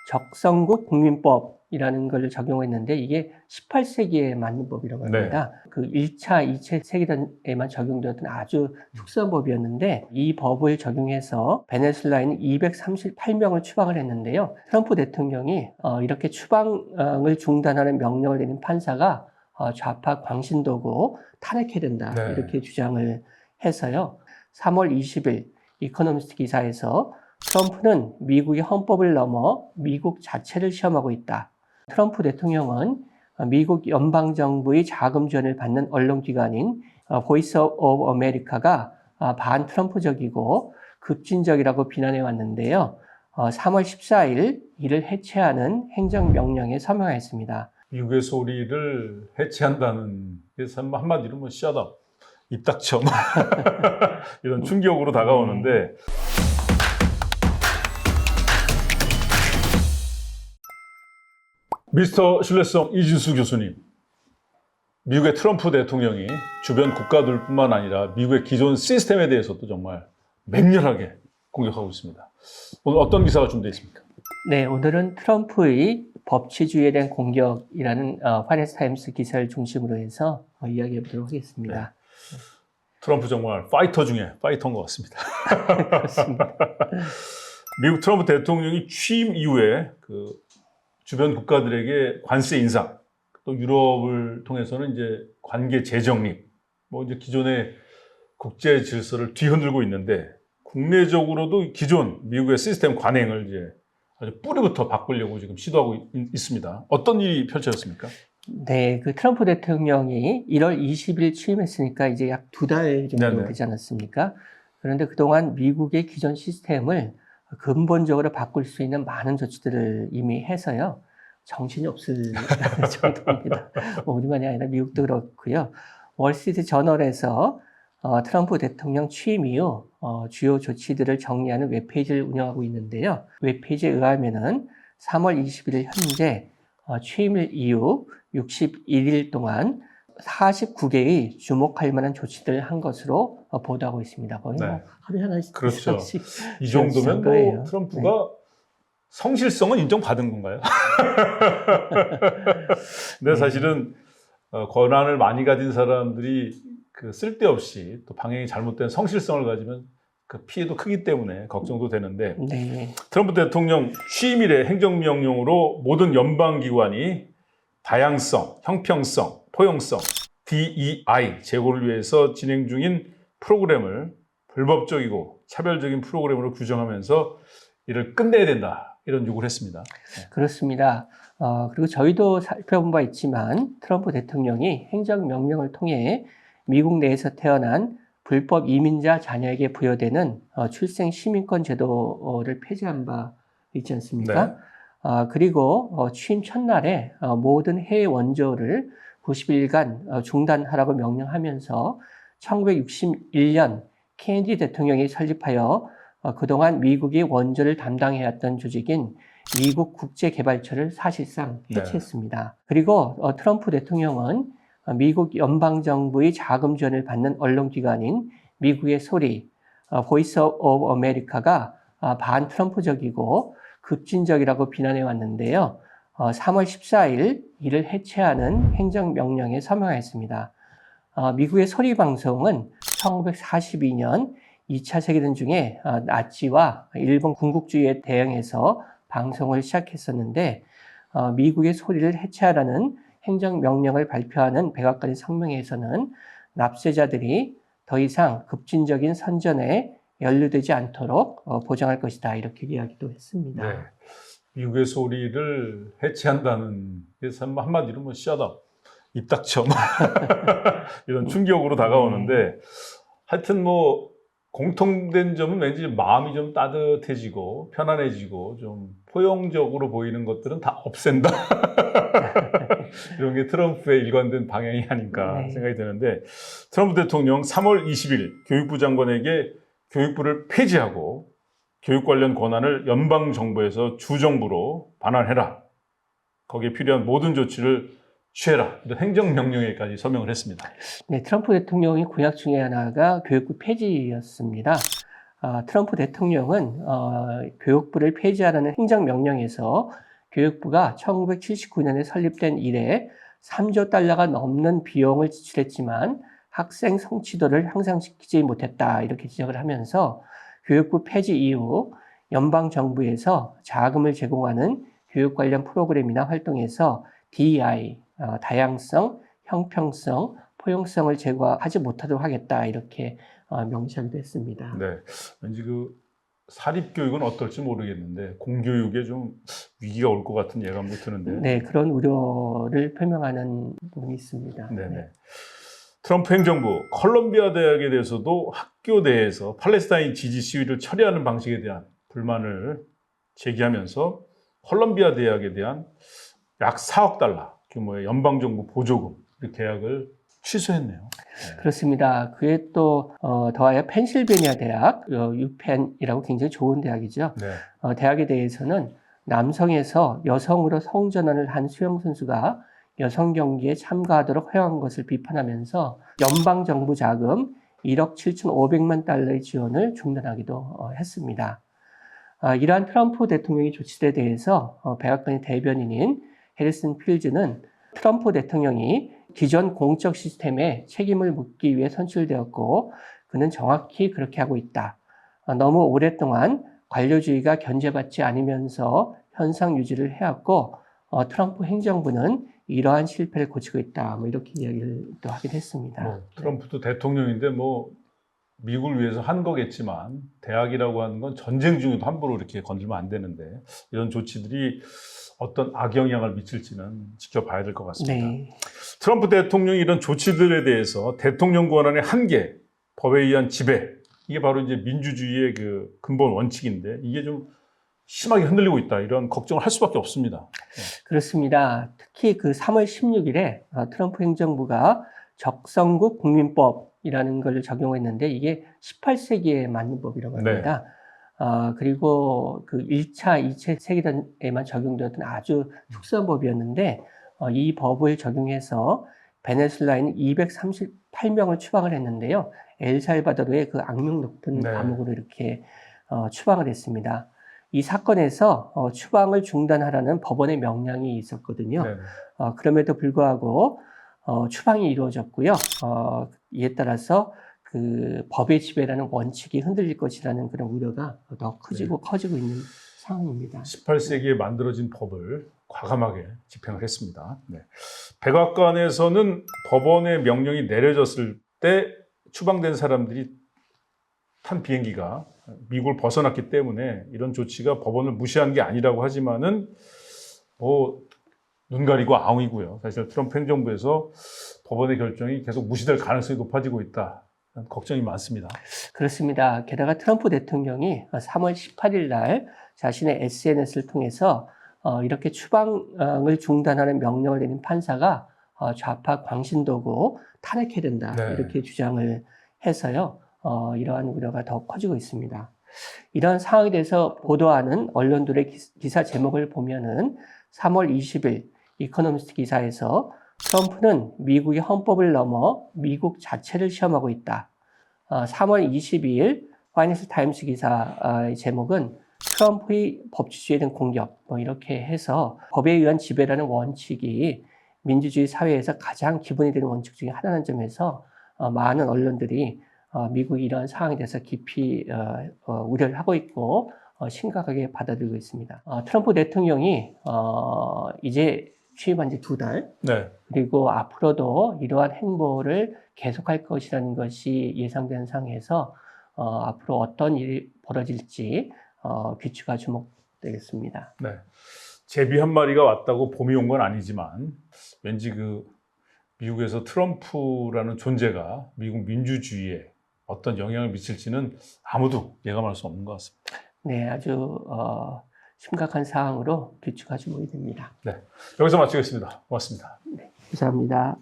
적성국 국민법이라는 걸 적용했는데 이게 18세기에 만든 법이라고 합니다. 네. 그 1차, 2차 세계대전에만 적용되었던 아주 특수한 법이었는데 이 법을 적용해서 베네수엘라인 238명을 추방을 했는데요. 트럼프 대통령이 이렇게 추방을 중단하는 명령을 내린 판사가 좌파 광신도고 탄핵해야 된다. 네. 이렇게 주장을 해서요. 3월 20일 이코노미스트 기사에서 트럼프는 미국의 헌법을 넘어 미국 자체를 시험하고 있다. 트럼프 대통령은 미국 연방정부의 자금 지원을 받는 언론기관인 보이스 오브 아메리카가 반트럼프적이고 급진적이라고 비난해 왔는데요. 3월 14일 이를 해체하는 행정명령에 서명했습니다. 미국의 소리를 해체한다는, 그래서 한마디로 뭐 shut up, 입 닥쳐 이런 충격으로 다가오는데 미스터 신뢰성 이진수 교수님, 미국의 트럼프 대통령이 주변 국가들뿐만 아니라 미국의 기존 시스템에 대해서도 정말 맹렬하게 공격하고 있습니다. 오늘 어떤 기사가 준비되어 있습니까? 네, 오늘은 트럼프의 법치주의에 대한 공격이라는 파이낸스 타임스 기사를 중심으로 해서 이야기해 보도록 하겠습니다. 네. 트럼프 정말 파이터 중에 파이터인 것 같습니다. 그렇습니다. 미국 트럼프 대통령이 취임 이후에 주변 국가들에게 관세 인상, 또 유럽을 통해서는 이제 관계 재정립, 이제 기존의 국제 질서를 뒤흔들고 있는데 국내적으로도 기존 미국의 시스템 관행을 이제 아주 뿌리부터 바꾸려고 지금 시도하고 있습니다. 어떤 일이 펼쳐졌습니까? 네, 트럼프 대통령이 1월 20일 취임했으니까 이제 약 2달 정도 네네. 되지 않았습니까? 그런데 그동안 미국의 기존 시스템을 근본적으로 바꿀 수 있는 많은 조치들을 이미 해서요. 정신이 없을 정도입니다. 우리만이 아니라 미국도 그렇고요. 월스트리트 저널에서 트럼프 대통령 취임 이후 주요 조치들을 정리하는 웹페이지를 운영하고 있는데요. 웹페이지에 의하면은 3월 21일 현재 취임일 이후 61일 동안 49개의 주목할 만한 조치들을 한 것으로 보도하고 있습니다. 거의 네. 하루에 하나씩. 그렇죠. 이 정도면 트럼프가 네. 성실성은 인정받은 건가요? 근데 사실은 권한을 많이 가진 사람들이 쓸데없이 또 방향이 잘못된 성실성을 가지면 피해도 크기 때문에 걱정도 되는데 네. 트럼프 대통령 취임일에 행정명령으로 모든 연방기관이 다양성, 형평성, 포용성, DEI 제고를 위해서 진행 중인 프로그램을 불법적이고 차별적인 프로그램으로 규정하면서 이를 끝내야 된다, 이런 요구를 했습니다. 네. 그렇습니다. 그리고 저희도 살펴본 바 있지만 트럼프 대통령이 행정명령을 통해 미국 내에서 태어난 불법 이민자 자녀에게 부여되는 출생 시민권 제도를 폐지한 바 있지 않습니까? 네. 그리고 취임 첫날에 모든 해외 원조를 90일간 중단하라고 명령하면서 1961년 케네디 대통령이 설립하여 그동안 미국이 원조를 담당해왔던 조직인 미국 국제개발처를 사실상 해체했습니다. 네. 그리고 트럼프 대통령은 미국 연방정부의 자금 지원을 받는 언론기관인 미국의 소리, 보이스 오브 아메리카가 반트럼프적이고 급진적이라고 비난해 왔는데요. 3월 14일 이를 해체하는 행정명령에 서명했습니다. 미국의 소리 방송은 1942년 2차 세계대전 중에 나치와 일본 군국주의에 대응해서 방송을 시작했었는데 미국의 소리를 해체하라는 행정명령을 발표하는 백악관의 성명에서는 납세자들이 더 이상 급진적인 선전에 연루되지 않도록 보장할 것이다, 이렇게 이야기도 했습니다. 네. 미국의 소리를 해체한다는, 그래서 한마디로 shut up, 입 닥쳐 이런 충격으로 다가오는데 하여튼 공통된 점은 왠지 마음이 좀 따뜻해지고 편안해지고 좀 포용적으로 보이는 것들은 다 없앤다. 이런 게 트럼프의 일관된 방향이 아닌가 생각이 드는데, 트럼프 대통령 3월 20일 교육부 장관에게 교육부를 폐지하고 교육 관련 권한을 연방정부에서 주정부로 반환해라, 거기에 필요한 모든 조치를 취해라, 이런 행정명령에까지 서명을 했습니다. 네, 트럼프 대통령의 공약 중에 하나가 교육부 폐지였습니다. 트럼프 대통령은 교육부를 폐지하라는 행정명령에서 교육부가 1979년에 설립된 이래 3조 달러가 넘는 비용을 지출했지만 학생 성취도를 향상시키지 못했다, 이렇게 지적을 하면서 교육부 폐지 이후 연방정부에서 자금을 제공하는 교육 관련 프로그램이나 활동에서 DEI, 다양성, 형평성, 포용성을 제거하지 못하도록 하겠다, 이렇게 명시하기도 했습니다. 네, 왠지 그 사립교육은 어떨지 모르겠는데 공교육에 좀 위기가 올 것 같은 예감도 드는데요. 네, 그런 우려를 표명하는 부분이 있습니다. 네네. 트럼프 행정부 컬럼비아 대학에 대해서도 학교 내에서 팔레스타인 지지 시위를 처리하는 방식에 대한 불만을 제기하면서 컬럼비아 대학에 대한 약 4억 달러 규모의 연방정부 보조금 계약을 취소했네요. 네. 그렇습니다. 그에 또 더하여 펜실베니아 대학, 유펜이라고 굉장히 좋은 대학이죠. 네. 대학에 대해서는 남성에서 여성으로 성전환을 한 수영선수가 여성 경기에 참가하도록 허용한 것을 비판하면서 연방정부 자금 1억 7,500만 달러의 지원을 중단하기도 했습니다. 이러한 트럼프 대통령의 조치에 대해서 백악관의 대변인인 해리슨 필즈는 트럼프 대통령이 기존 공적 시스템에 책임을 묻기 위해 선출되었고 그는 정확히 그렇게 하고 있다. 너무 오랫동안 관료주의가 견제받지 않으면서 현상 유지를 해왔고 트럼프 행정부는 이러한 실패를 고치고 있다. 이렇게 이야기를 또 하긴 했습니다. 트럼프도 대통령인데 미국을 위해서 한 거겠지만 대학이라고 하는 건 전쟁 중에도 함부로 이렇게 건들면 안 되는데 이런 조치들이 어떤 악영향을 미칠지는 지켜봐야 될 것 같습니다. 네. 트럼프 대통령이 이런 조치들에 대해서 대통령 권한의 한계, 법에 의한 지배, 이게 바로 이제 민주주의의 그 근본 원칙인데 이게 좀 심하게 흔들리고 있다, 이런 걱정을 할 수밖에 없습니다. 그렇습니다. 특히 그 3월 16일에 트럼프 행정부가 적성국 국민법이라는 걸 적용했는데 이게 18세기에 맞는 법이라고 합니다. 그리고 그 1차, 2차 세계대전에만 적용되었던 아주 특수한 법이었는데 이 법을 적용해서 베네수엘라인 238명을 추방을 했는데요. 엘살바도르의 그 악명 높은 감옥으로 이렇게 추방을 했습니다. 이 사건에서 추방을 중단하라는 법원의 명령이 있었거든요. 그럼에도 불구하고 추방이 이루어졌고요. 이에 따라서 그 법의 지배라는 원칙이 흔들릴 것이라는 그런 우려가 더 커지고 있는 상황입니다. 18세기에 만들어진 법을 과감하게 집행을 했습니다. 백악관에서는 법원의 명령이 내려졌을 때 추방된 사람들이 탄 비행기가 미국을 벗어났기 때문에 이런 조치가 법원을 무시한 게 아니라고 하지만은 눈 가리고 아웅이고요. 사실 트럼프 행정부에서 법원의 결정이 계속 무시될 가능성이 높아지고 있다, 걱정이 많습니다. 그렇습니다. 게다가 트럼프 대통령이 3월 18일 날 자신의 SNS를 통해서 이렇게 추방을 중단하는 명령을 내린 판사가 좌파 광신도고 탄핵해야 된다, 이렇게 주장을 해서요. 이러한 우려가 더 커지고 있습니다. 이런 상황에 대해서 보도하는 언론들의 기사 제목을 보면은 3월 20일 이코노미스트 기사에서 트럼프는 미국의 헌법을 넘어 미국 자체를 시험하고 있다. 3월 22일 파이낸셜 타임스 기사의 제목은 트럼프의 법치주의에 대한 공격, 이렇게 해서 법에 의한 지배라는 원칙이 민주주의 사회에서 가장 기본이 되는 원칙 중에 하나라는 점에서 많은 언론들이 미국이 이러한 상황에 대해서 깊이 우려를 하고 있고 심각하게 받아들이고 있습니다. 트럼프 대통령이 이제 취임한 지 2달, 그리고 앞으로도 이러한 행보를 계속할 것이라는 것이 예상되는 상황에서 앞으로 어떤 일이 벌어질지 귀추가 주목되겠습니다. 제비 한 마리가 왔다고 봄이 온 건 아니지만 왠지 미국에서 트럼프라는 존재가 미국 민주주의에 어떤 영향을 미칠지는 아무도 예감할 수 없는 것 같습니다. 네, 아주 심각한 상황으로 귀추가 주목이 됩니다. 여기서 마치겠습니다. 고맙습니다. 감사합니다.